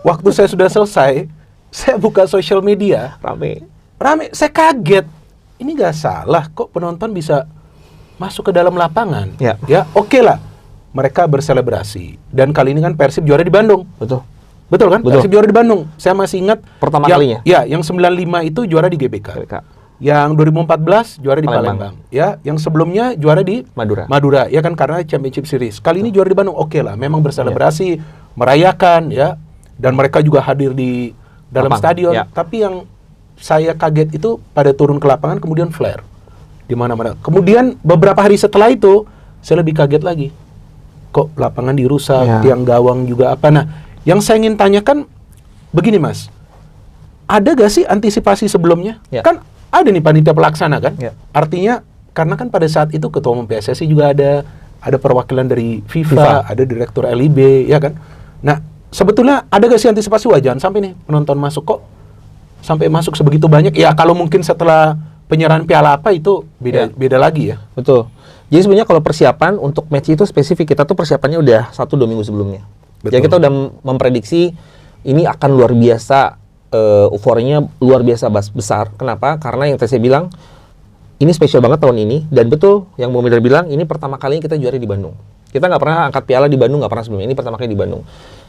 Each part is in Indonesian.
waktu saya sudah selesai, saya buka sosial media, Rame. saya kaget. Ini nggak salah kok penonton bisa masuk ke dalam lapangan. Ya. Ya, oke lah. Mereka berselebrasi. Dan kali ini kan Persib juara di Bandung. Betul. Betul kan? Betul. Persib juara di Bandung. Saya masih ingat Pertama yang, kalinya. Ya, yang 95 itu juara di GBK. Yang 2014 juara di Palembang. Ya, yang sebelumnya juara di Madura. Ya kan, karena Championship Series. Kali ini juara di Bandung. Oke lah, memang berselebrasi, merayakan ya. Dan mereka juga hadir di dalam stadion. Ya. Tapi yang saya kaget itu pada turun ke lapangan kemudian flare di mana-mana. Kemudian beberapa hari setelah itu saya lebih kaget lagi. Kok lapangan dirusak, tiang gawang juga apa. Nah, yang saya ingin tanyakan begini Mas. Ada gak sih antisipasi sebelumnya? Kan ada nih panitia pelaksana kan? Artinya karena kan pada saat itu ketua umum PSSI juga ada perwakilan dari FIFA, ada direktur LIB, ya kan? Nah, sebetulnya ada gak sih antisipasi jangan sampai nih penonton masuk kok sampai masuk sebegitu banyak? Ya kalau mungkin setelah penyerahan piala apa itu beda lagi ya. Betul. Jadi sebenarnya kalau persiapan untuk match itu spesifik, kita tuh persiapannya udah 1-2 minggu sebelumnya. Jadi kita udah memprediksi ini akan luar biasa, euforianya luar biasa besar. Kenapa? Karena yang tadi saya bilang ini spesial banget tahun ini, dan betul yang Bung Midar bilang ini pertama kalinya kita juara di Bandung. Kita nggak pernah angkat piala di Bandung, nggak pernah sebelumnya. Ini pertama kali di Bandung.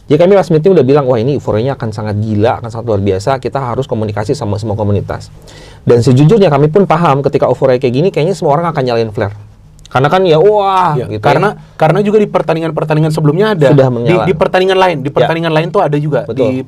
Jadi kami last meeting udah bilang, wah ini euforianya akan sangat gila, akan sangat luar biasa. Kita harus komunikasi sama semua komunitas. Dan sejujurnya kami pun paham ketika euforia kayak gini, kayaknya semua orang akan nyalain flare. Karena kan gitu karena juga di pertandingan sebelumnya ada di pertandingan lain tuh ada juga. Betul. Di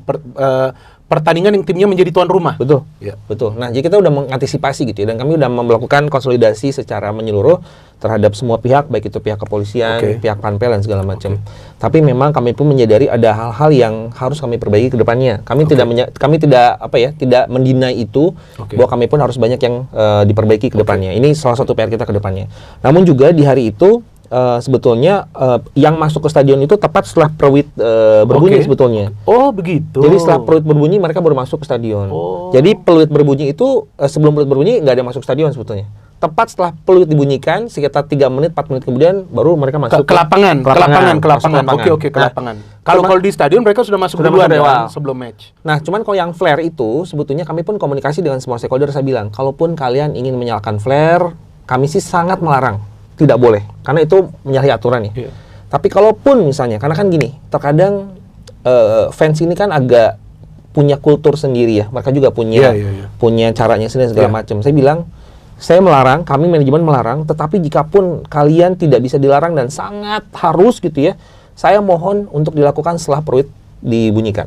pertandingan yang timnya menjadi tuan rumah. Betul. Betul. Nah, jadi kita udah mengantisipasi gitu ya, dan kami udah melakukan konsolidasi secara menyeluruh terhadap semua pihak, baik itu pihak kepolisian, pihak Panpel dan segala macam. Tapi memang kami pun menyadari ada hal-hal yang harus kami perbaiki ke depannya. Kami tidak mendinai itu bahwa kami pun harus banyak yang diperbaiki ke depannya. Ini salah satu PR kita ke depannya. Namun juga di hari itu sebetulnya yang masuk ke stadion itu tepat setelah peluit berbunyi sebetulnya. Oh begitu. Jadi setelah peluit berbunyi mereka baru masuk ke stadion. Jadi peluit berbunyi itu sebelum peluit berbunyi nggak ada masuk stadion sebetulnya. Tepat setelah peluit dibunyikan sekitar 3 menit 4 menit kemudian baru mereka masuk ke lapangan. Oke, ke lapangan. Kalau di stadion mereka sudah masuk duluan sebelum match. Nah, cuman kalau yang flare itu sebetulnya kami pun komunikasi dengan semua stakeholder. Saya bilang, kalaupun kalian ingin menyalakan flare, kami sih sangat melarang. Tidak boleh, karena itu menyalahi aturan ya. Tapi kalaupun misalnya, karena kan gini, terkadang fans ini kan agak punya kultur sendiri ya. Mereka juga punya caranya sendiri segala macam. Saya bilang, saya melarang, kami manajemen melarang, tetapi jikapun kalian tidak bisa dilarang dan sangat harus gitu ya, saya mohon untuk dilakukan setelah peluit dibunyikan.